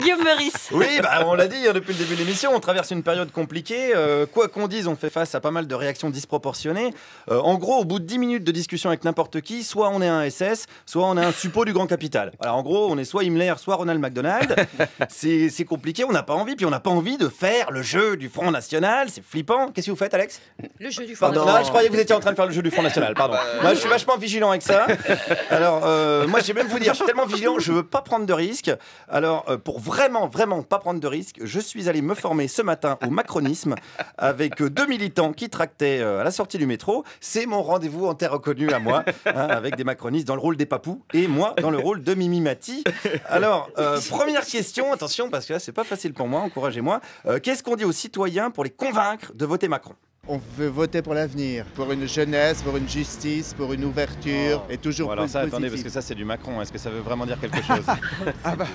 Guillaume Meurice. Oui, bah, on l'a dit depuis le début de l'émission, on traverse une période compliquée. Quoi qu'on dise, on fait face à pas mal de réactions disproportionnées. En gros, au bout de 10 minutes de discussion avec n'importe qui, soit on est un SS, soit on est un suppôt du grand capital. Alors en gros, on est soit Himmler, soit Ronald McDonald. C'est compliqué, on n'a pas envie, puis on n'a pas envie de faire le jeu du Front National. C'est flippant. Qu'est-ce que vous faites, Alex? Le jeu du Front Pardon, National. je croyais que vous étiez en train de faire le jeu du Front National, pardon. Moi, je suis vachement vigilant avec ça. Alors, moi, je vais même vous dire, je suis tellement vigilant, je veux pas prendre de risques. Alors, pour vraiment pas prendre de risques, je suis allé me former ce matin au macronisme avec 2 militants qui tractaient à la sortie du métro. C'est mon rendez-vous en terre reconnue à moi, avec des macronistes dans le rôle des papous et moi dans le rôle de Mimi Mati. Alors, première question, attention, parce que là, c'est pas facile pour moi, encouragez-moi. Qu'est-ce qu'on dit aux citoyens pour les convaincre de voter Macron? On veut voter pour l'avenir, pour une jeunesse, pour une justice, pour une ouverture et toujours Bon, alors plus ça, positif. attendez, parce que ça c'est du Macron, est-ce que ça veut vraiment dire quelque chose?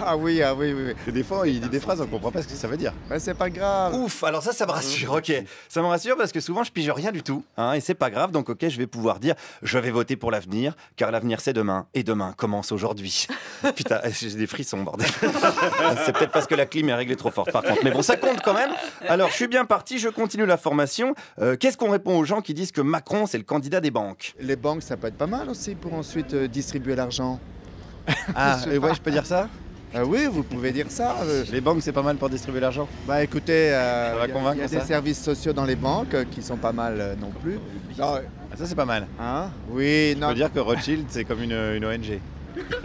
Ah oui. Parce que des fois il dit des phrases, on comprend pas ce que ça veut dire. Ben, c'est pas grave. Ouf, alors ça me rassure, ok. Ça me rassure parce que souvent je pige rien du tout, et c'est pas grave, donc ok, je vais pouvoir dire je vais voter pour l'avenir, car l'avenir c'est demain, et demain commence aujourd'hui. Putain, j'ai des frissons, bordel. C'est peut-être parce que la clim est réglée trop forte par contre, mais bon, ça compte quand même. Alors je suis bien parti, je continue la formation. Qu'est-ce qu'on répond aux gens qui disent que Macron c'est le candidat des banques? Les banques, ça peut être pas mal aussi pour ensuite distribuer l'argent. Ah, et ouais, je peux dire ça? Oui, vous pouvez dire ça. Les banques c'est pas mal pour distribuer l'argent? Bah écoutez, va il convaincre, y a ça des services sociaux dans les banques qui sont pas mal non plus. Non, Ah, ça c'est pas mal. hein? Oui, On non, peut dire que Rothschild c'est comme une ONG.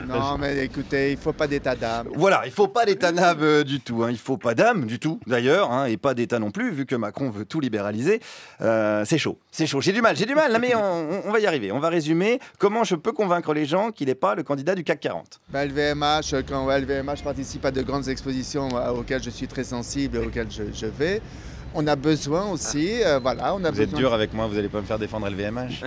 non, mais écoutez, il faut pas d'état d'âme. Voilà, il faut pas d'état d'âme du tout, il faut pas d'âme du tout d'ailleurs, et pas d'état non plus, vu que Macron veut tout libéraliser. C'est chaud, j'ai du mal, là, mais on va y arriver. On va résumer comment je peux convaincre les gens qu'il n'est pas le candidat du CAC 40. Bah, LVMH, quand LVMH participe à de grandes expositions auxquelles je suis très sensible, auxquelles je vais, on a besoin aussi, voilà, on a Vous êtes besoin... dur avec moi, vous allez pas me faire défendre LVMH.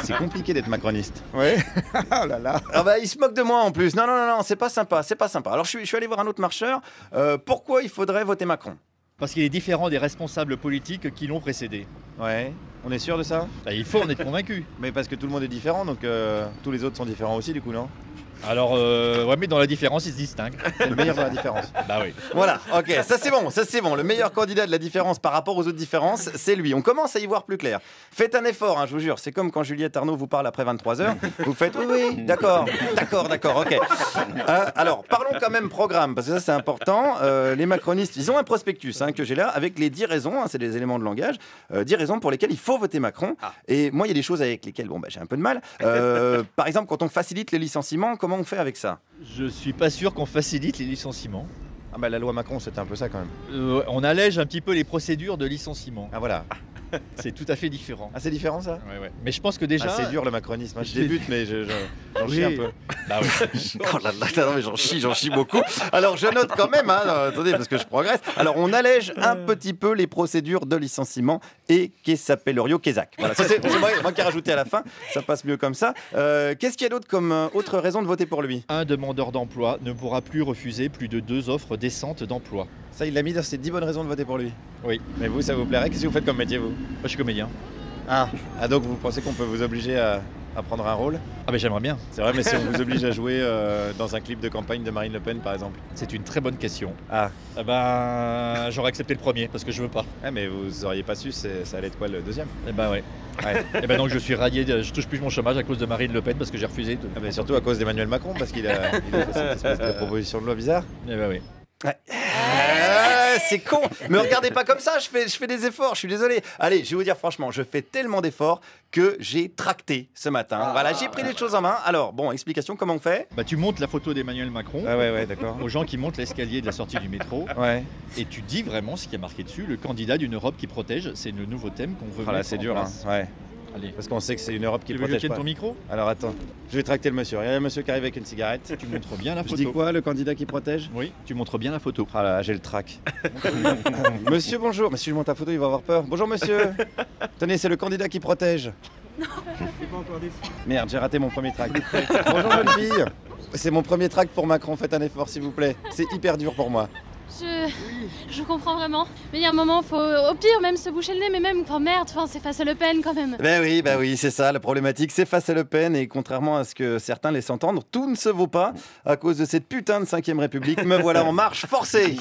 C'est compliqué d'être macroniste. Oui, oh là là. Ah bah il se moque de moi en plus. Non, c'est pas sympa, Alors je suis allé voir un autre marcheur. Pourquoi il faudrait voter Macron? Parce qu'il est différent des responsables politiques qui l'ont précédé. Ouais, on est sûr de ça? Bah, il faut en être convaincu. Mais parce que tout le monde est différent, donc tous les autres sont différents aussi du coup, non? Alors, ouais, mais dans la différence, il se distingue. C'est le meilleur de la différence. Bah oui. Voilà, ok, ça c'est bon. Le meilleur candidat de la différence par rapport aux autres différences, c'est lui. On commence à y voir plus clair. Faites un effort, je vous jure. C'est comme quand Juliette Arnaud vous parle après 23h. Vous faites oui, d'accord, ok. Alors, parlons quand même programme, parce que ça c'est important. Les macronistes, ils ont un prospectus que j'ai là, avec les 10 raisons, c'est des éléments de langage, 10 raisons pour lesquelles il faut voter Macron. Et moi, il y a des choses avec lesquelles j'ai un peu de mal. Par exemple, quand on facilite les licenciements, comment on fait avec ça? Je suis pas sûr qu'on facilite les licenciements. Ah bah la loi Macron c'était un peu ça quand même. On allège un petit peu les procédures de licenciement. Ah voilà. C'est tout à fait différent. Ah c'est différent ça? Ouais. Mais je pense que déjà... Ah, c'est dur le macronisme, je débute mais j'en chie un peu. Bah oui. Oh là là, non, mais j'en chie beaucoup. Alors je note quand même, attendez, parce que je progresse. Alors on allège un petit peu les procédures de licenciement et qu'est-ce s'appellerio Kézak. Voilà, ça, c'est moi qui ai rajouté à la fin, ça passe mieux comme ça. Qu'est-ce qu'il y a d'autre comme autre raison de voter pour lui? Un demandeur d'emploi ne pourra plus refuser plus de 2 offres décentes d'emploi. Ça il l'a mis dans ses 10 bonnes raisons de voter pour lui. Oui. Mais vous ça vous plairait? Qu'est-ce que vous faites comme métier vous? Moi, je suis comédien. Ah donc vous pensez qu'on peut vous obliger à prendre un rôle? Ah mais j'aimerais bien. C'est vrai, mais si on vous oblige à jouer dans un clip de campagne de Marine Le Pen par exemple? C'est une très bonne question. Ah. Eh ben, j'aurais accepté le premier parce que je veux pas. Ah mais vous auriez pas su, ça allait être quoi le deuxième? Eh ben ouais. Et ben donc je suis radié, je touche plus mon chômage à cause de Marine Le Pen parce que j'ai refusé. Ah mais surtout à cause d'Emmanuel Macron parce qu'il a fait cette espèce de proposition de loi bizarre. Eh ben oui. C'est con. Me regardez pas comme ça, je fais des efforts, je suis désolé. Allez, je vais vous dire franchement, je fais tellement d'efforts que j'ai tracté ce matin. Voilà, j'ai pris les choses en main. Alors, bon, explication, comment on fait? Bah tu montes la photo d'Emmanuel Macron Ah ouais, d'accord. aux gens qui montent l'escalier de la sortie du métro Ouais. et tu dis vraiment ce qui est marqué dessus, le candidat d'une Europe qui protège, c'est le nouveau thème qu'on veut Ah là, mettre c'est en dur, hein. place. Ouais. Allez. Parce qu'on sait que c'est une Europe qui Tu veux que je protège tienne pas. ton micro? Alors attends, je vais tracter le monsieur. Il y a un monsieur qui arrive avec une cigarette. Tu montres bien la Je photo. dis quoi, le candidat qui protège? Oui, tu montres bien la photo. Ah là, j'ai le trac. Monsieur, bonjour. Mais si je monte la photo, il va avoir peur. Bonjour, monsieur. Tenez, c'est le candidat qui protège. Non, je suis pas encore déçu. Merde, j'ai raté mon premier tract. Bonjour, jeune fille. C'est mon premier tract pour Macron. Faites un effort, s'il vous plaît. C'est hyper dur pour moi. Je comprends vraiment. Mais il y a un moment, faut au pire même se boucher le nez, mais même, enfin merde, c'est face à Le Pen quand même. Ben oui, c'est ça, la problématique, c'est face à Le Pen, et contrairement à ce que certains laissent entendre, tout ne se vaut pas à cause de cette putain de 5ème République. Me voilà en marche forcée.